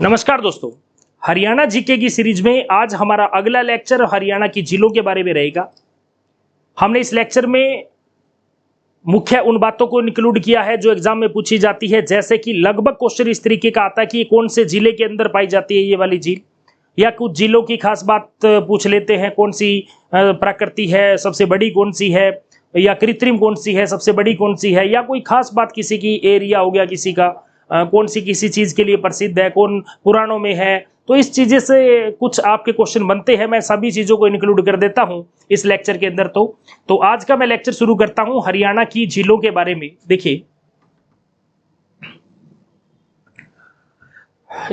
नमस्कार दोस्तों, हरियाणा जीके की सीरीज में आज हमारा अगला लेक्चर हरियाणा की जिलों के बारे में रहेगा। हमने इस लेक्चर में मुख्य उन बातों को इंक्लूड किया है जो एग्जाम में पूछी जाती है, जैसे कि लगभग क्वेश्चन इस तरीके का आता है कि कौन से जिले के अंदर पाई जाती है ये वाली झील, या कुछ जिलों की खास बात पूछ लेते हैं, कौन सी प्रकृति है सबसे बड़ी, कौन सी है, या कृत्रिम कौन सी है सबसे बड़ी, कौन सी है, या कोई खास बात किसी की एरिया हो गया किसी का, कौन सी किसी चीज के लिए प्रसिद्ध है, कौन पुराणों में है। तो इस चीजें से कुछ आपके क्वेश्चन बनते हैं, मैं सभी चीजों को इंक्लूड कर देता हूं इस लेक्चर के अंदर। तो आज का मैं लेक्चर शुरू करता हूं हरियाणा की झीलों के बारे में। देखिए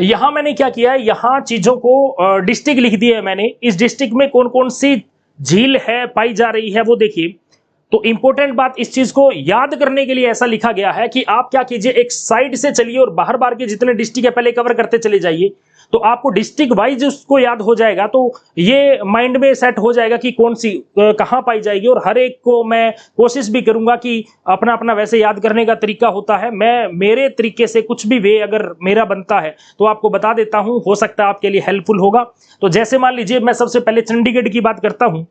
यहां मैंने क्या किया है, यहां चीजों को डिस्ट्रिक्ट लिख दिया है मैंने। इस डिस्ट्रिक्ट में कौन कौन सी झील है पाई जा रही है वो देखिए। तो इंपॉर्टेंट बात, इस चीज को याद करने के लिए ऐसा लिखा गया है कि आप क्या कीजिए, एक साइड से चलिए और बाहर बाहर के जितने डिस्ट्रिक्ट है पहले कवर करते चले जाइए, तो आपको डिस्ट्रिक्ट वाइज उसको याद हो जाएगा। तो ये माइंड में सेट हो जाएगा कि कौन सी कहां पाई जाएगी। और हर एक को मैं कोशिश भी करूंगा कि अपना अपना वैसे याद करने का तरीका होता है, मैं मेरे तरीके से कुछ भी वे अगर मेरा बनता है तो आपको बता देता हूं, हो सकता है आपके लिए हेल्पफुल होगा। तो जैसे मान लीजिए मैं सबसे पहले चंडीगढ़ की बात करता हूं।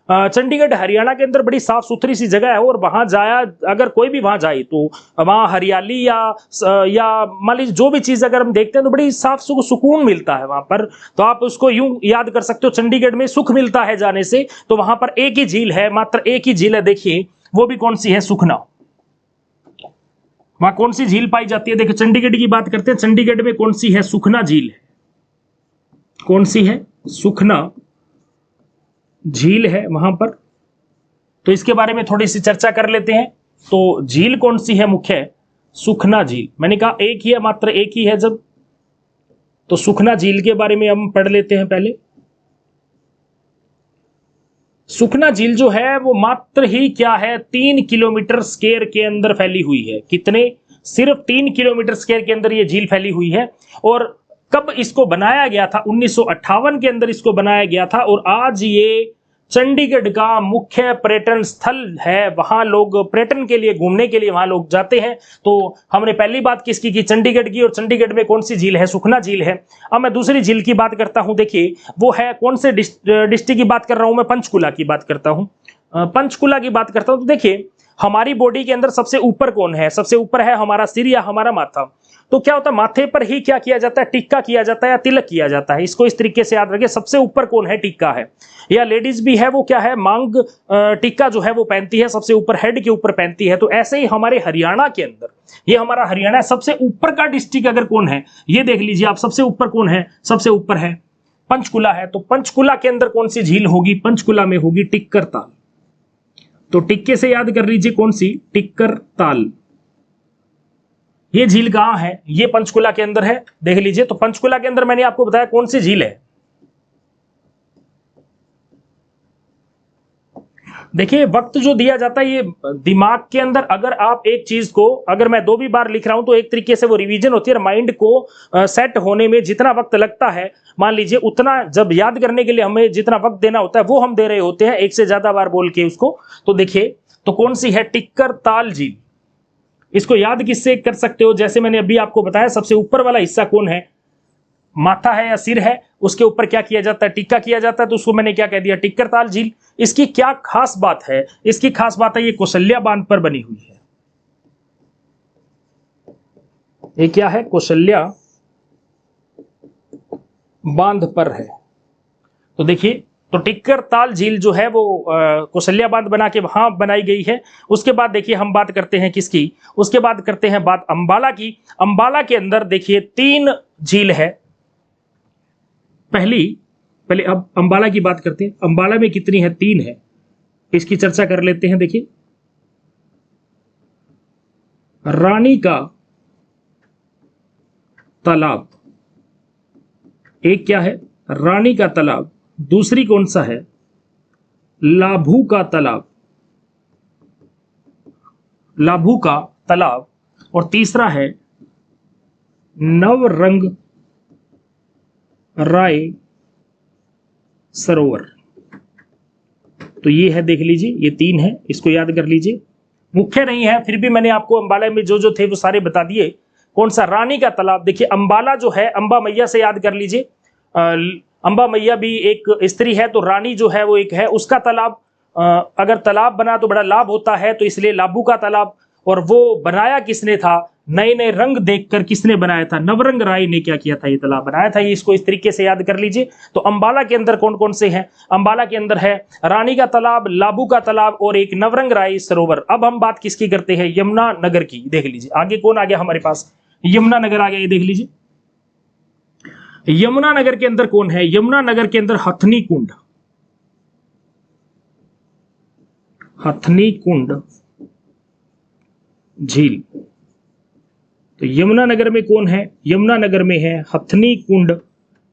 चंडीगढ़ हरियाणा के अंदर बड़ी साफ सुथरी सी जगह है, और वहां जाया अगर कोई भी वहां जाए तो वहां हरियाली या मान लीजिए जो भी चीज अगर हम देखते हैं तो बड़ी साफ सुकून मिलता है वहां पर। तो आप उसको यूं याद कर सकते हो, चंडीगढ़ में सुख मिलता है जाने से। तो वहां पर एक ही झील है, मात्र एक ही झील है, देखिए वो भी कौन सी है, सुखना। वहां कौन सी झील पाई जाती है, देखिए चंडीगढ़ की बात करते हैं, चंडीगढ़ में कौन सी है, सुखना झील है। कौन सी है, सुखना झील है वहां पर। तो इसके बारे में थोड़ी सी चर्चा कर लेते हैं। तो झील कौन सी है, मुख्य सुखना झील। मैंने कहा एक ही है, मात्र एक ही है जब, तो सुखना झील के बारे में हम पढ़ लेते हैं पहले। सुखना झील जो है वो मात्र ही क्या है, 3 किलोमीटर स्क्वायर के अंदर फैली हुई है। कितने, सिर्फ 3 किलोमीटर स्क्वायर के अंदर ये झील फैली हुई है। और कब इसको बनाया गया था, 1958 के अंदर इसको बनाया गया था। और आज ये चंडीगढ़ का मुख्य पर्यटन स्थल है, वहां लोग पर्यटन के लिए, घूमने के लिए वहां लोग जाते हैं। तो हमने पहली बात किसकी की, चंडीगढ़ की। और चंडीगढ़ में कौन सी झील है, सुखना झील है। अब मैं दूसरी झील की बात करता हूं, देखिए वो है कौन से डिस्ट्रिक्ट की बात कर रहा हूं मैं, पंचकुला की बात करता हूं। पंचकुला की बात करता हूं तो देखिए हमारी बॉडी के अंदर सबसे ऊपर कौन है, सबसे ऊपर है हमारा सिर या हमारा माथा। तो क्या होता है, माथे पर ही क्या किया जाता है, टिक्का किया जाता है या तिलक किया जाता है। इसको इस तरीके से याद रखिए, सबसे ऊपर कौन है, टिक्का है। या लेडीज भी है वो क्या है, मांग टिक्का जो है वो पहनती है, सबसे ऊपर हेड के ऊपर पहनती है। तो ऐसे ही हमारे हरियाणा के अंदर, ये हमारा हरियाणा, सबसे ऊपर का डिस्ट्रिक्ट अगर कौन है, ये देख लीजिए आप, सबसे ऊपर कौन है, सबसे ऊपर है पंचकुला है। तो पंचकुला के अंदर कौन सी झील होगी, पंचकुला में होगी टिक्कर ताल। तो टिक्के से याद कर लीजिए कौन सी, टिक्कर ताल। ये झील कहां है, ये पंचकुला के अंदर है, देख लीजिए। तो पंचकुला के अंदर मैंने आपको बताया कौन सी झील है। देखिए वक्त जो दिया जाता है ये दिमाग के अंदर, अगर आप एक चीज को, अगर मैं 2 भी बार लिख रहा हूं तो एक तरीके से वो रिवीजन होती है। माइंड को सेट होने में जितना वक्त लगता है, मान लीजिए उतना जब याद करने के लिए हमें जितना वक्त देना होता है वो हम दे रहे होते हैं, एक से ज्यादा बार बोल के उसको। तो देखिए तो कौन सी है, टिक्कर ताल झील। इसको याद किससे कर सकते हो, जैसे मैंने अभी आपको बताया, सबसे ऊपर वाला हिस्सा कौन है, माथा है या सिर है, उसके ऊपर क्या किया जाता है, टिक्का किया जाता है। तो उसको मैंने क्या कह दिया, टिक्कर ताल झील। इसकी क्या खास बात है, इसकी खास बात है ये कौशल्या बांध पर बनी हुई है। ये क्या है, कौशल्या बांध पर है। तो देखिए तो टिक्कर ताल झील जो है वो कौशल्या बांध बना के वहां बनाई गई है। उसके बाद देखिए हम बात करते हैं किसकी, उसके बाद करते हैं बात अंबाला की। अंबाला के अंदर देखिए 3 झील है। पहले अब अंबाला की बात करते हैं। अंबाला में कितनी है, 3 है। इसकी चर्चा कर लेते हैं। देखिए रानी का तालाब, एक क्या है, रानी का तालाब। दूसरी कौन सा है, लाभू का तालाब, लाभू का तालाब। और तीसरा है नवरंग राय सरोवर। तो ये है, देख लीजिए ये 3 है, इसको याद कर लीजिए। मुख्य नहीं है, फिर भी मैंने आपको अंबाला में जो जो थे वो सारे बता दिए। कौन सा? रानी का तालाब। देखिए अंबाला जो है, अंबा मैया से याद कर लीजिए, अंबा मैया भी एक स्त्री है, तो रानी जो है वो एक है, उसका तालाब। अगर तालाब बना तो बड़ा लाभ होता है, तो इसलिए लाबू का तालाब। और वो बनाया किसने था? नए नए रंग देखकर किसने बनाया था? नवरंग राय ने क्या किया था? ये तालाब बनाया था। ये इसको इस तरीके से याद कर लीजिए। तो अंबाला के अंदर कौन कौन से हैं? अंबाला के अंदर है रानी का तालाब, लाबू का तालाब और एक नवरंग राय सरोवर। अब हम बात किसकी करते हैं? यमुना नगर की। देख लीजिए आगे कौन आ गया हमारे पास? यमुना नगर आ गया। ये देख लीजिए यमुना नगर के अंदर कौन है? यमुना नगर के अंदर हथनी कुंड, हथनी कुंड झील। तो यमुना नगर में कौन है? यमुना नगर में है हथनी कुंड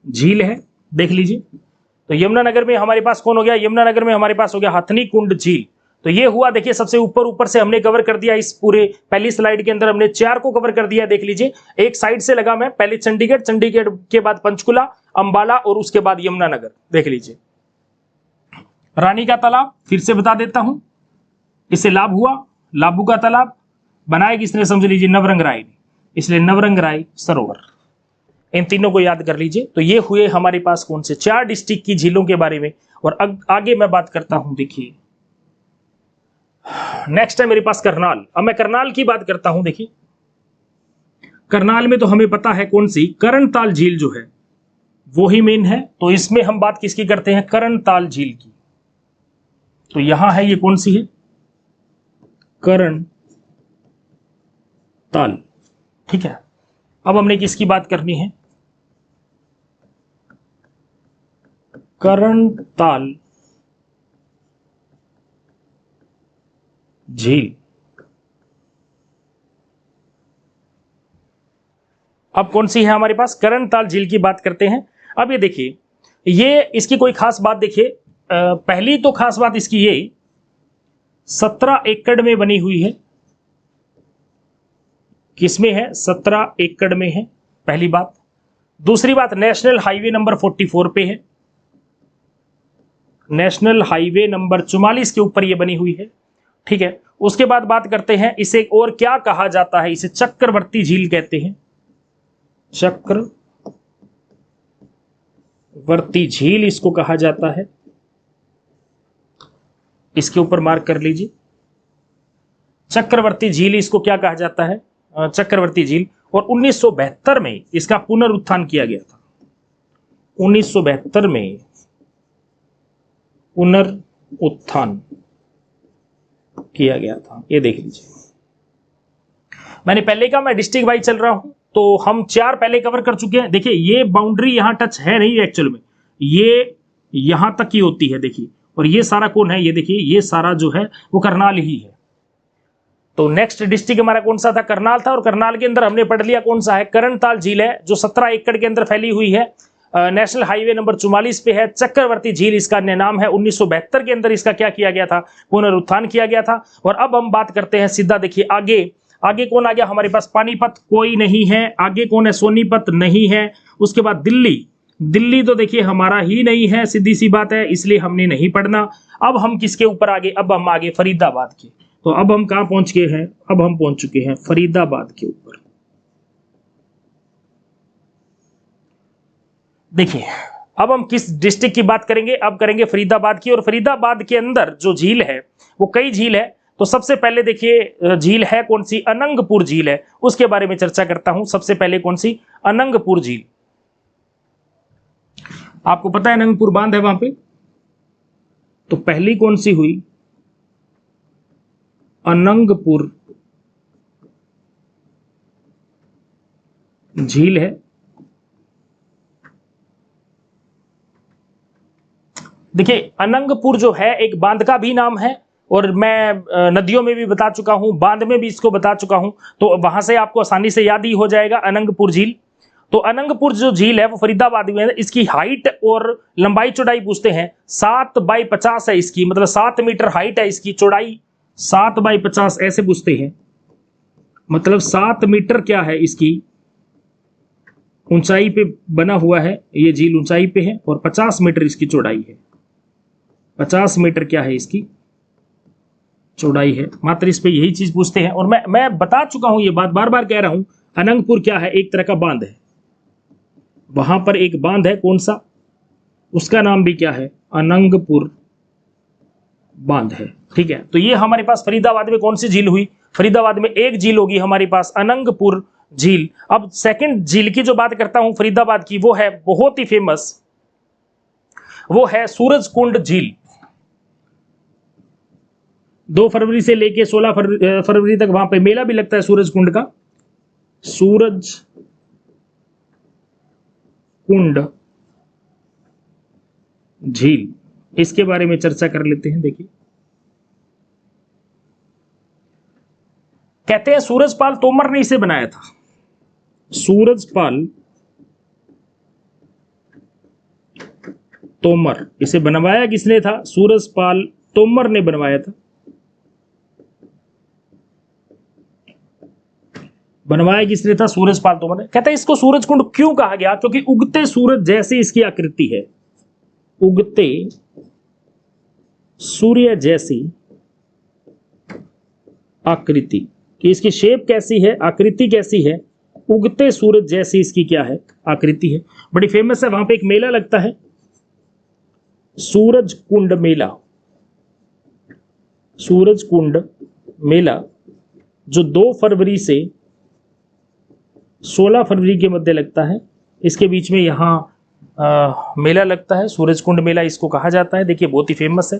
झील है। देख लीजिए, तो यमुना नगर में हमारे पास कौन हो गया? यमुना नगर में हमारे पास हो गया हथनी कुंड झील। तो ये हुआ, देखिए सबसे ऊपर से हमने कवर कर दिया। इस पूरे पहली स्लाइड के अंदर हमने 4 को कवर कर दिया। देख लीजिए एक साइड से लगा मैं, पहले चंडीगढ़, चंडीगढ़ के बाद पंचकुला, अंबाला और उसके बाद यमुना नगर। देख लीजिए रानी का तालाब फिर से बता देता हूं, इससे लाभ हुआ। लाबू का तालाब बनाया किसने? समझ लीजिए नवरंग राय ने, इसलिए नवरंग राय सरोवर। इन तीनों को याद कर लीजिए। तो ये हुए हमारे पास कौन से? 4 डिस्ट्रिक्ट की झीलों के बारे में। और आगे मैं बात करता हूं। देखिए नेक्स्ट है मेरे पास करनाल। अब मैं करनाल की बात करता हूं। देखिए करनाल में तो हमें पता है कौन सी? करणताल झील जो है वो ही मेन है। तो इसमें हम बात किसकी करते हैं? करणताल झील की। तो यहां है, ये कौन सी है? करण ताल। ठीक है, अब हमने किसकी बात करनी है? करणताल झील। अब कौन सी है हमारे पास? करणताल झील की बात करते हैं। अब ये देखिए, ये इसकी कोई खास बात देखिए, पहली तो खास बात इसकी ये 17 एकड़ में बनी हुई है। किसमें है? 17 एकड़ में है, पहली बात। दूसरी बात, नेशनल हाईवे नंबर 44 पे है, नेशनल हाईवे नंबर 44 के ऊपर ये बनी हुई है। ठीक है, उसके बाद बात करते हैं इसे और क्या कहा जाता है? इसे चक्रवर्ती झील कहते हैं, चक्रवर्ती झील इसको कहा जाता है। इसके ऊपर मार्क कर लीजिए, चक्रवर्ती झील इसको क्या कहा जाता है? चक्रवर्ती झील। और 1972 में इसका पुनरुत्थान किया गया था। 1972 में पुनरुत्थान किया गया था। ये देख लीजिए, मैंने पहले कहा मैं डिस्ट्रिक्ट वाइज चल रहा हूं, तो हम 4 पहले कवर कर चुके हैं। देखिए ये बाउंड्री यहां टच है नहीं एक्चुअल में, ये यहां तक ही होती है। देखिए, और ये सारा कौन है? ये देखिए ये सारा जो है वो करनाल ही है। तो नेक्स्ट डिस्ट्रिक्ट हमारा कौन सा था? करनाल था। और करनाल के अंदर हमने पढ़ लिया कौन सा है? करणताल झील है, जो 17 एकड़ के अंदर फैली हुई है, नेशनल हाईवे नंबर 44 पे है। चक्रवर्ती झील इसका नाम है। 1972 के अंदर इसका क्या किया गया था? पुनरुत्थान किया गया था। और अब हम बात करते हैं सीधा, देखिए आगे आगे कौन आ गया हमारे पास? पानीपत कोई नहीं है। आगे कौन है? सोनीपत नहीं है। उसके बाद दिल्ली, दिल्ली तो देखिए हमारा ही नहीं है, सीधी सी बात है, इसलिए हमने नहीं पढ़ना। अब हम किसके ऊपर आगे? अब हम आगे फरीदाबाद के। तो अब हम कहां पहुंच गए हैं? अब हम पहुंच चुके हैं फरीदाबाद के ऊपर। देखिए अब हम किस डिस्ट्रिक्ट की बात करेंगे? अब करेंगे फरीदाबाद की। और फरीदाबाद के अंदर जो झील है वो कई झील है। तो सबसे पहले देखिए झील है कौन सी? अनंगपुर झील है, उसके बारे में चर्चा करता हूं। सबसे पहले कौन सी? अनंगपुर झील। आपको पता है अनंगपुर बांध है वहां पे। तो पहली कौन सी हुई? अनंगपुर झील है। देखिए अनंगपुर जो है एक बांध का भी नाम है, और मैं नदियों में भी बता चुका हूं, बांध में भी इसको बता चुका हूं, तो वहां से आपको आसानी से याद ही हो जाएगा अनंगपुर झील। तो अनंगपुर जो झील है वो फरीदाबाद में है। इसकी हाइट और लंबाई चौड़ाई पूछते हैं, 7/50 है इसकी, मतलब 7 मीटर हाइट है इसकी, चौड़ाई 7/50 ऐसे पूछते हैं। मतलब 7 मीटर क्या है इसकी ऊंचाई पे बना हुआ है, ये झील ऊंचाई पे है, और 50 मीटर इसकी चौड़ाई है। 50 मीटर क्या है इसकी चौड़ाई है, मात्र इस पे यही चीज पूछते हैं। और मैं बता चुका हूं, ये बात बार बार कह रहा हूं, अनंगपुर क्या है? एक तरह का बांध है, वहां पर एक बांध है, कौन सा? उसका नाम भी क्या है? अनंगपुर बांध है। ठीक है, तो ये हमारे पास फरीदाबाद में कौन सी झील हुई? फरीदाबाद में एक झील होगी हमारे पास, अनंगपुर झील। अब सेकंड झील की जो बात करता हूं फरीदाबाद की, वो है बहुत ही फेमस, वो है सूरजकुंड झील। 2 फरवरी से लेके 16 फरवरी तक वहां पे मेला भी लगता है सूरजकुंड का। सूरजकुंड झील, इसके बारे में चर्चा कर लेते हैं। देखिए, कहते हैं सूरजपाल तोमर ने इसे बनाया था। सूरजपाल तोमर, इसे बनवाया किसने था? सूरजपाल तोमर ने बनवाया था। बनवाया किसने था? सूरजपाल तोमर ने। कहते हैं इसको सूरजकुंड क्यों कहा गया? क्योंकि उगते सूरज जैसी इसकी आकृति है, उगते सूर्य जैसी आकृति, कि इसकी शेप कैसी है, आकृति कैसी है? उगते सूरज जैसी इसकी क्या है? आकृति है। बड़ी फेमस है, वहां पे एक मेला लगता है, सूरजकुंड मेला। सूरजकुंड मेला जो 2 फरवरी से 16 फरवरी के मध्य लगता है, इसके बीच में यहां मेला लगता है, सूरजकुंड मेला इसको कहा जाता है। देखिए, बहुत ही फेमस है।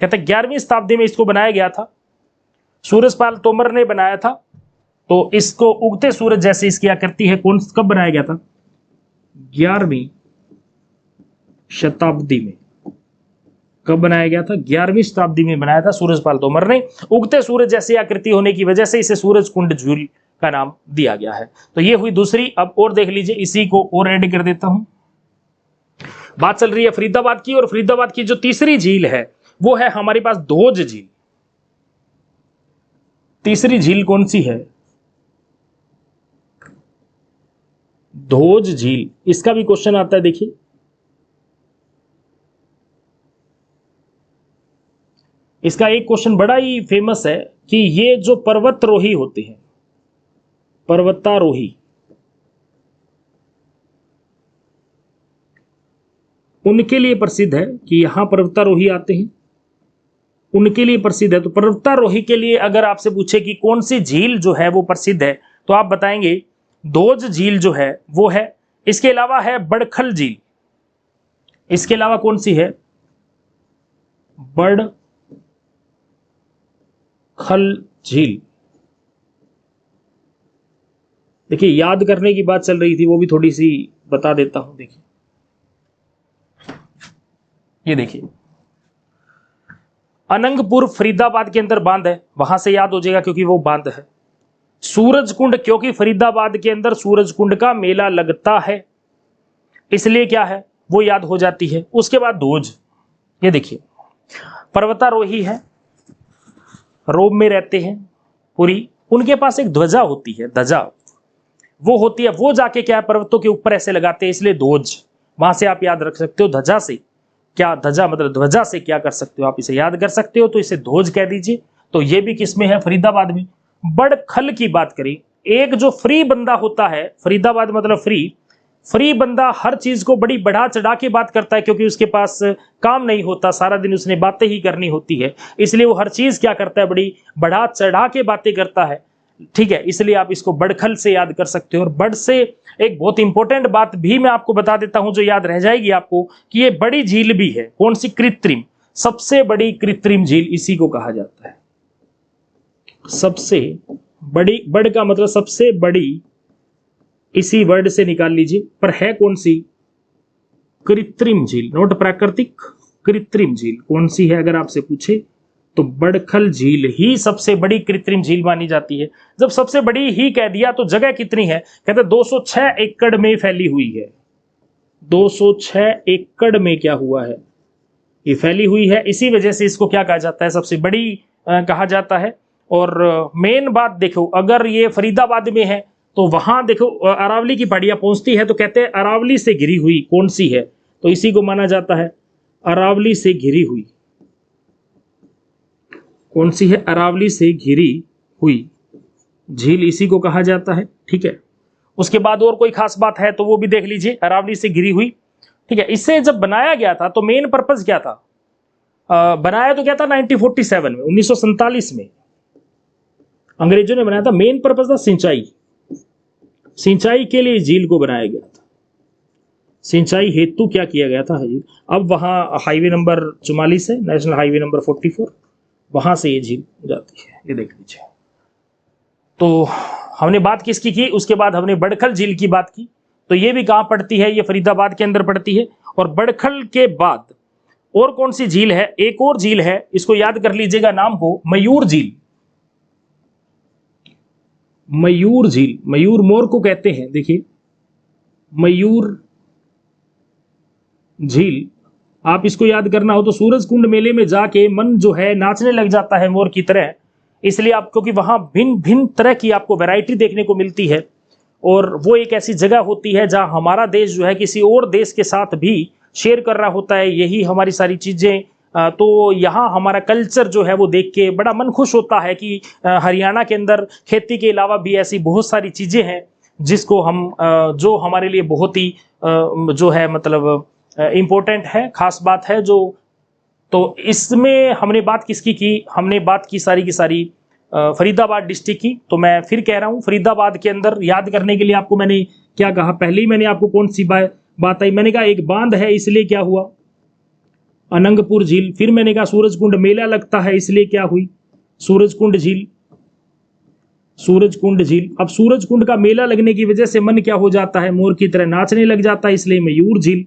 कहते हैं 11वीं शताब्दी में इसको बनाया गया था, सूरजपाल तोमर ने बनाया था। तो इसको उगते सूरज जैसी इसकी आकृति है, कौन कब बनाया गया था? 11वीं शताब्दी में। कब बनाया गया था? 11वीं शताब्दी में बनाया था सूरजपाल तोमर ने। उगते सूरज जैसी आकृति होने की वजह से इसे सूरजकुंड झील का नाम दिया गया है। तो ये हुई दूसरी। अब और देख लीजिए, इसी को और ऐड कर देता हूं। बात चल रही है फरीदाबाद की, और फरीदाबाद की जो तीसरी झील है वो है हमारे पास धोज झील। तीसरी झील कौन सी है? धोज झील। इसका भी क्वेश्चन आता है। देखिए, इसका एक क्वेश्चन बड़ा ही फेमस है कि ये जो पर्वतारोही होते हैं, पर्वतारोही, उनके लिए प्रसिद्ध है कि यहां पर्वतारोही आते हैं, उनके लिए प्रसिद्ध है। तो पर्वतारोही के लिए अगर आपसे पूछे कि कौन सी झील जो है वो प्रसिद्ध है, तो आप बताएंगे धोज झील जो है वो है। इसके अलावा है बड़खल झील। इसके अलावा कौन सी है? बड़खल झील। देखिए, याद करने की बात चल रही थी, वो भी थोड़ी सी बता देता हूं। देखिए, ये देखिए, अनंगपुर फरीदाबाद के अंदर बांध है, वहां से याद हो जाएगा क्योंकि वो बांध है। सूरजकुंड, क्योंकि फरीदाबाद के अंदर सूरजकुंड का मेला लगता है, इसलिए क्या है वो याद हो जाती है। उसके बाद धोज, ये देखिए, पर्वतारोही है, रोम में रहते हैं पूरी, उनके पास एक ध्वजा होती है, ध्वजा वो होती है, वो जाके क्या है पर्वतों के ऊपर ऐसे लगाते हैं, इसलिए ध्वज। वहां से आप याद रख सकते हो ध्वजा से क्या, ध्वजा मतलब ध्वजा से क्या कर सकते हो, आप इसे याद कर सकते हो, तो इसे ध्वज कह दीजिए। तो ये भी किसमें है? फरीदाबाद में। बड़खल की बात करें, एक जो फ्री बंदा होता है, फरीदाबाद मतलब फ्री बंदा हर चीज को बड़ी बढ़ा चढ़ा के बात करता है, क्योंकि उसके पास काम नहीं होता, सारा दिन उसने बातें ही करनी होती है, इसलिए वो हर चीज क्या करता है, बड़ी बढ़ा चढ़ा के बातें करता है। ठीक है, इसलिए आप इसको बड़खल से याद कर सकते हो। और बड़ से एक बहुत इंपॉर्टेंट बात भी मैं आपको बता देता हूं जो याद रह जाएगी आपको, कि ये बड़ी झील भी है। कौन सी? कृत्रिम, सबसे बड़ी कृत्रिम झील इसी को कहा जाता है। सबसे बड़ी, बड़ का मतलब सबसे बड़ी, इसी वर्ड से निकाल लीजिए, पर है कौन सी? कृत्रिम झील, नोट प्राकृतिक, कृत्रिम झील कौन सी है अगर आपसे पूछे तो बड़खल झील ही सबसे बड़ी कृत्रिम झील मानी जाती है। जब सबसे बड़ी ही कह दिया तो जगह कितनी है? कहते 206 एकड़ में फैली हुई है। 206 एकड़ में क्या हुआ है? ये फैली हुई है, इसी वजह से इसको क्या कहा जाता है? सबसे बड़ी कहा जाता है। और मेन बात देखो, अगर ये फरीदाबाद में है तो वहां देखो अरावली की पहाड़ियां पहुंचती है, तो कहते हैं अरावली से घिरी हुई कौन सी है, तो इसी को माना जाता है अरावली से घिरी हुई। कौन सी है? अरावली से घिरी हुई झील, इसी को कहा जाता है। ठीक है, उसके बाद और कोई खास बात है तो वो भी देख लीजिए, अरावली से घिरी हुई। ठीक है, इसे जब बनाया गया था तो मेन पर्पज क्या था? बनाया तो क्या था 1947 में, 1947 में अंग्रेजों ने बनाया था। मेन पर्पज था सिंचाई, सिंचाई के लिए झील को बनाया गया था, सिंचाई हेतु क्या किया गया था झील। अब वहां हाईवे नंबर 44 है, नेशनल हाईवे नंबर 44, वहां से ये झील जाती है, ये देख लीजिए। तो हमने बात किसकी की? उसके बाद हमने बड़खल झील की बात की। तो ये भी कहां पड़ती है? ये फरीदाबाद के अंदर पड़ती है। और बड़खल के बाद और कौन सी झील है? एक और झील है, इसको याद कर लीजिएगा नाम को, मयूर झील। मयूर झील, मयूर मोर को कहते हैं, देखिए मयूर झील। आप इसको याद करना हो तो सूरज कुंड मेले में जाके मन जो है नाचने लग जाता है मोर की तरह, इसलिए आप, क्योंकि वहां भिन्न भिन्न तरह की आपको वैरायटी देखने को मिलती है। और वो एक ऐसी जगह होती है जहां हमारा देश जो है किसी और देश के साथ भी शेयर कर रहा होता है यही हमारी सारी चीजें। तो यहाँ हमारा कल्चर जो है वो देख के बड़ा मन खुश होता है कि हरियाणा के अंदर खेती के अलावा भी ऐसी बहुत सारी चीजें हैं जिसको हम जो हमारे लिए बहुत ही जो है मतलब इम्पोर्टेंट है, खास बात है जो। तो इसमें हमने बात किसकी की? हमने बात की सारी की सारी फरीदाबाद डिस्ट्रिक्ट की। तो मैं फिर कह रहा हूं, फरीदाबाद के अंदर याद करने के लिए आपको मैंने क्या कहा? पहले ही मैंने आपको कौन सी बात आई? मैंने कहा एक बांध है इसलिए क्या हुआ? अनंगपुर झील। फिर मैंने कहा सूरजकुंड मेला लगता है इसलिए क्या हुई? सूरजकुंड झील, सूरजकुंड झील। अब सूरजकुंड का मेला लगने की वजह से मन क्या हो जाता है? मोर की तरह नाचने लग जाता है, इसलिए मयूर झील,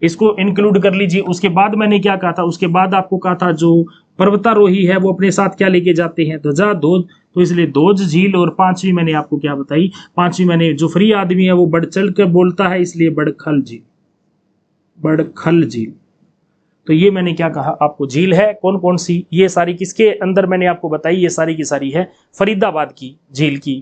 इसको इंक्लूड कर लीजिए। उसके बाद मैंने क्या कहा था? उसके बाद आपको कहा था जो पर्वतारोही है वो अपने साथ क्या लेके जाते हैं? ध्वजा, ध्वज, तो इसलिए ध्वज झील। और पांचवी मैंने आपको क्या बताई? पांचवी मैंने, जो फ्री आदमी है वो बढ़ चढ़ कर बोलता है इसलिए बड़खल झील, बड़खल झील। तो ये मैंने क्या कहा आपको? झील है कौन कौन सी, ये सारी किसके अंदर मैंने आपको बताई? ये सारी की सारी है फरीदाबाद की झील की